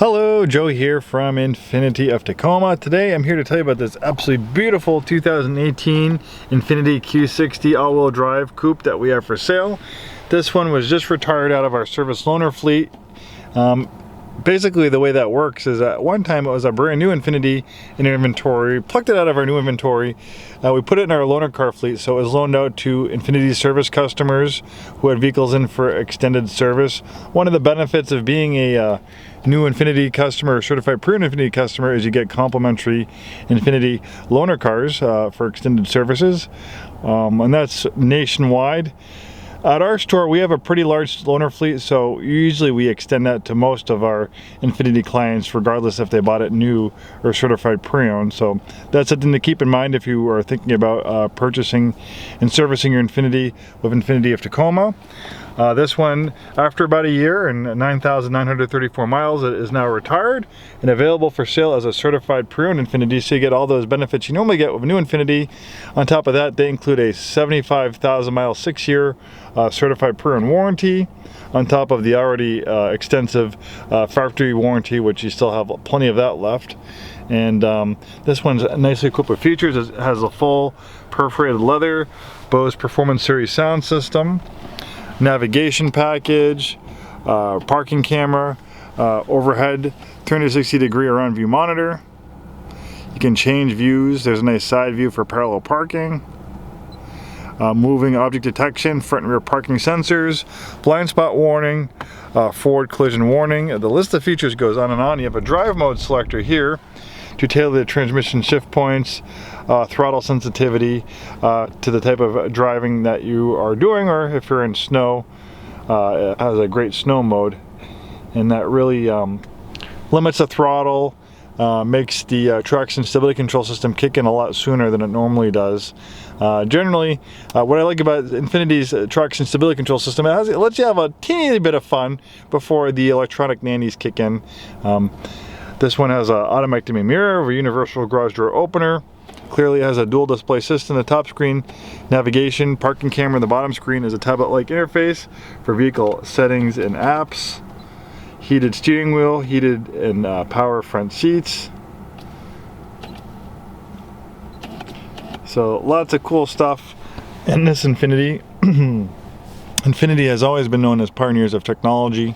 Hello, Joe here from Infiniti of Tacoma. Today I'm here to tell you about this absolutely beautiful 2018 Infiniti Q60 all-wheel drive coupe that we have for sale. This one was just retired out of our service loaner fleet. Basically the way that works is at one time it was a brand new Infiniti in inventory, plucked it out of our new inventory, we put it in our loaner car fleet, so it was loaned out to Infiniti service customers who had vehicles in for extended service. One of the benefits of being a new Infiniti customer or certified pre-owned Infiniti customer is you get complimentary Infiniti loaner cars for extended services, and that's nationwide. At our store, we have a pretty large loaner fleet, so usually we extend that to most of our Infiniti clients, regardless if they bought it new or certified pre-owned. So that's something to keep in mind if you are thinking about purchasing and servicing your Infiniti with Infiniti of Tacoma. This one, after about a year and 9,934 miles, it is now retired and available for sale as a certified pre-owned Infiniti, so you get all those benefits you normally get with a new Infiniti. On top of that, they include a 75,000 mile 6-year certified pre-owned warranty, on top of the already extensive factory warranty, which you still have plenty of that left. And this one's nicely equipped with features. It has a full perforated leather Bose Performance Series sound system, navigation package, parking camera, overhead 360-degree around view monitor. You can change views. There's a nice side view for parallel parking, moving object detection, front and rear parking sensors, blind spot warning, forward collision warning. The list of features goes on and on. You have a drive mode selector here to tailor the transmission shift points, throttle sensitivity to the type of driving that you are doing, or if you're in snow, it has a great snow mode, and that really limits the throttle, makes the traction stability control system kick in a lot sooner than it normally does. Generally, what I like about Infiniti's traction stability control system, it lets you have a teeny bit of fun before the electronic nannies kick in. This one has an automatic dimming mirror, a universal garage door opener. Clearly has a dual display system. The top screen, navigation, parking camera. The bottom screen is a tablet-like interface for vehicle settings and apps. Heated steering wheel, heated and power front seats. So lots of cool stuff in this Infiniti. Infiniti has always been known as pioneers of technology,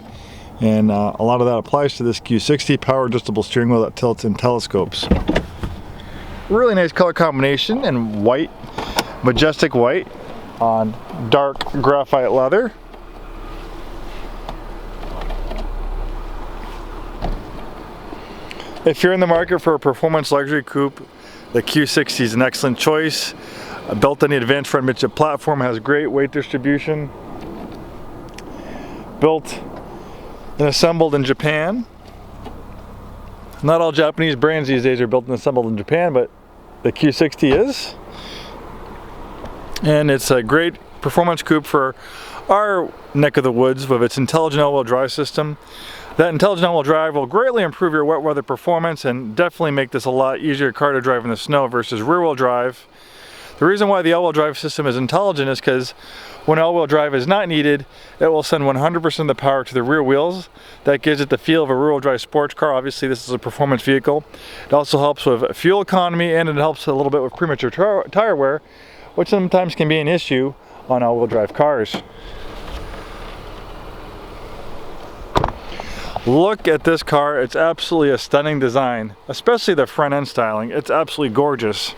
and a lot of that applies to this Q60. Power adjustable steering wheel that tilts and telescopes. Really nice color combination in white, majestic white on dark graphite leather. If you're in the market for a performance luxury coupe, the Q60 is an excellent choice. Built on the advanced front midship platform, has great weight distribution. Built and assembled in Japan. Not all Japanese brands these days are built and assembled in Japan, but the Q60 is. And it's a great performance coupe for our neck of the woods with its intelligent all-wheel drive system. That intelligent all-wheel drive will greatly improve your wet weather performance and definitely make this a lot easier car to drive in the snow versus rear-wheel drive. The reason why the all-wheel drive system is intelligent is because when all-wheel drive is not needed, it will send 100% of the power to the rear wheels. That gives it the feel of a rear-wheel drive sports car. Obviously, this is a performance vehicle. It also helps with fuel economy, and it helps a little bit with premature tire wear, which sometimes can be an issue on all-wheel drive cars. Look at this car. It's absolutely a stunning design, especially the front end styling. It's absolutely gorgeous.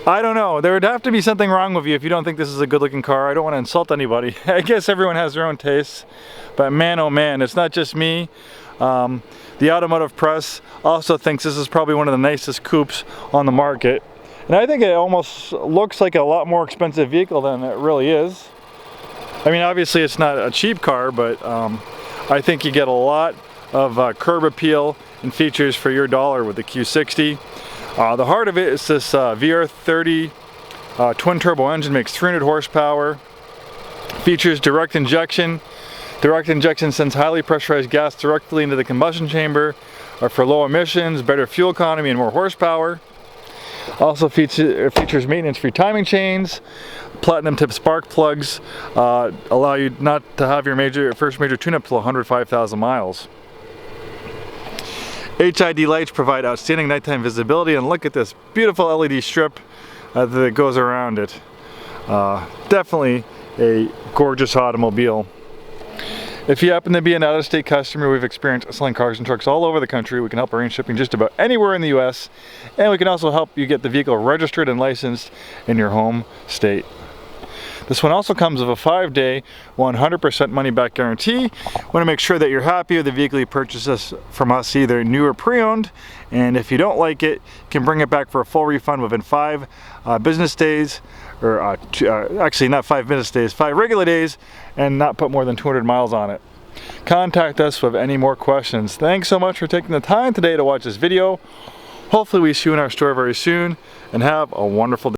I don't know, there would have to be something wrong with you if you don't think this is a good looking car. I don't want to insult anybody. I guess everyone has their own tastes, but man oh man, it's not just me. The automotive press also thinks this is probably one of the nicest coupes on the market. And I think it almost looks like a lot more expensive vehicle than it really is. I mean, obviously it's not a cheap car, but I think you get a lot of curb appeal and features for your dollar with the Q60. The heart of it is this VR30 twin turbo engine, makes 300 horsepower, features direct injection. Direct injection sends highly pressurized gas directly into the combustion chamber for low emissions, better fuel economy, and more horsepower. Also features maintenance-free timing chains. Platinum tip spark plugs allow you not to have your first major tune-up till 105,000 miles. HID lights provide outstanding nighttime visibility, and look at this beautiful LED strip that goes around it. Definitely a gorgeous automobile. If you happen to be an out-of-state customer, we've experienced selling cars and trucks all over the country. We can help arrange shipping just about anywhere in the US, and we can also help you get the vehicle registered and licensed in your home state. This one also comes with a 5-day, 100% money-back guarantee. We want to make sure that you're happy with the vehicle you purchase from us, either new or pre-owned. And if you don't like it, you can bring it back for a full refund within 5 business days, or actually not 5 business days, 5 regular days, and not put more than 200 miles on it. Contact us with any more questions. Thanks so much for taking the time today to watch this video. Hopefully we see you in our store very soon, and have a wonderful day.